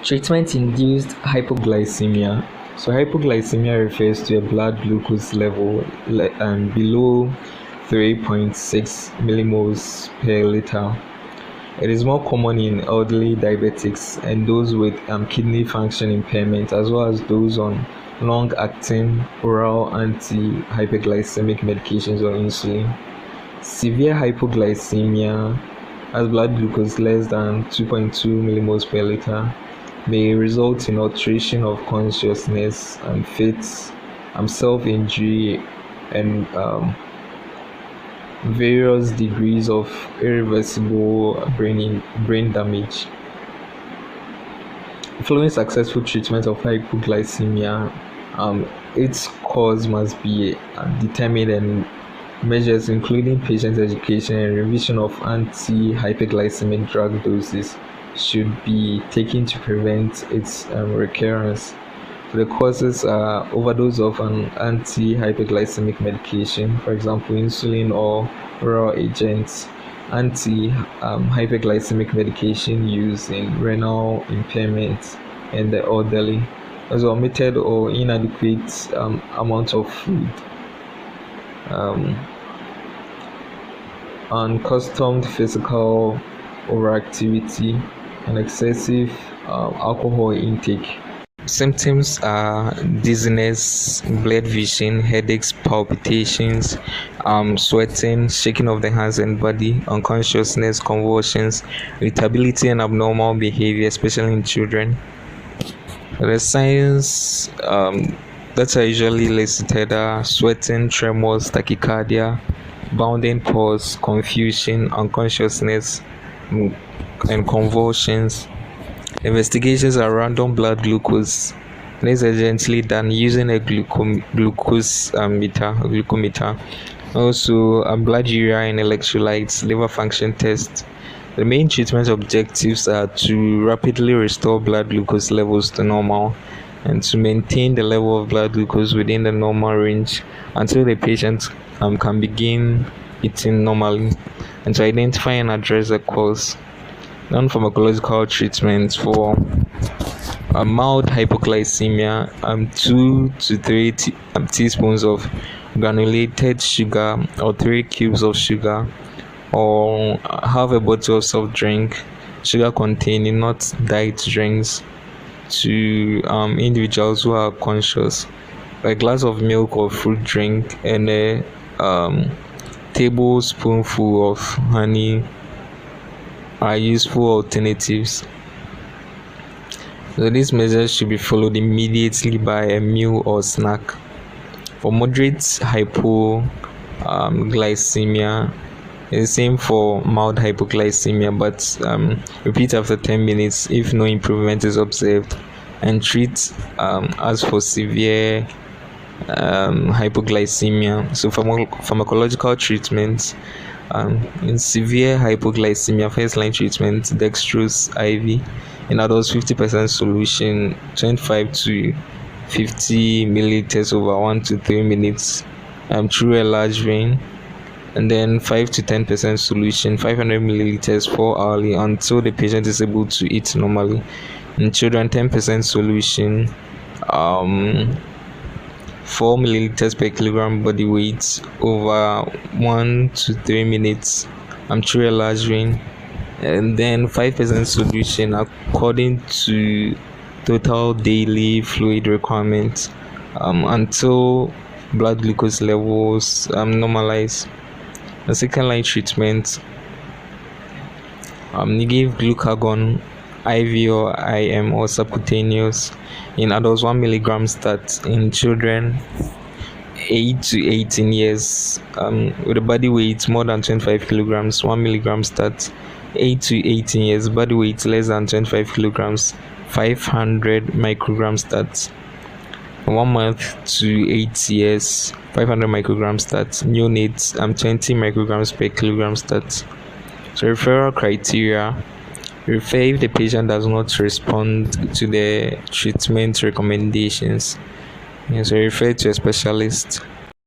Treatment-induced hypoglycemia. So hypoglycemia refers to a blood glucose level below 3.6 millimoles per liter. It is more common in elderly diabetics and those with kidney function impairment, as well as those on long-acting oral anti-hyperglycemic medications or insulin. Severe hypoglycemia, as blood glucose less than 2.2 millimoles per liter, may result in alteration of consciousness and fits, self-injury, and various degrees of irreversible brain damage. Following successful treatment of hypoglycemia, its cause must be determined, and measures including patient education and revision of anti-hyperglycemic drug doses should be taken to prevent its recurrence. The causes are overdose of an anti-hyperglycemic medication, for example, insulin or oral agents, anti-hyperglycemic medication used in renal impairment and the elderly, as omitted or inadequate amount of food, unaccustomed physical overactivity, and excessive alcohol intake. Symptoms are dizziness, blurred vision, headaches, palpitations, sweating, shaking of the hands and body, unconsciousness, convulsions, irritability, and abnormal behavior, especially in children. The signs that are usually listed are sweating, tremors, tachycardia, bounding pulse, confusion, unconsciousness, and convulsions. Investigations are random blood glucose. This is urgently done using a glucometer. Also, a blood urea and electrolytes, liver function test. The main treatment objectives are to rapidly restore blood glucose levels to normal and to maintain the level of blood glucose within the normal range until the patient can begin eating normally, and to identify and address the cause. Non-pharmacological treatments for mild hypoglycemia: 2 to 3 teaspoons of granulated sugar or 3 cubes of sugar, or half a bottle of soft drink, sugar containing, not diet drinks, to individuals who are conscious. A glass of milk or fruit drink and a tablespoonful of honey are useful alternatives. So these measures should be followed immediately by a meal or snack. For moderate hypoglycemia, it's the same for mild hypoglycemia, but repeat after 10 minutes if no improvement is observed, and treat as for severe hypoglycemia. So pharmacological treatments. In severe hypoglycemia, first line treatment, dextrose IV in adults, 50% solution, 25 to 50 milliliters over 1 to 3 minutes through a large vein, and then 5 to 10% solution, 500 milliliters 4 hourly until the patient is able to eat normally. In children, 10% solution, 4 milliliters per kilogram body weight over 1 to 3 minutes through a large vein, and then 5% solution according to total daily fluid requirements until blood glucose levels normalize. The second line treatment, you give glucagon IV or IM or subcutaneous in adults, 1 milligram start. In children 8 to 18 years with a body weight more than 25 kilograms, 1 milligram start. 8 to 18 years, body weight less than 25 kilograms, 500 micrograms start. 1 month to 8 years, 500 micrograms start. Neonates 20 micrograms per kilogram start. So referral criteria: refer if the patient does not respond to the treatment recommendations. So refer to a specialist.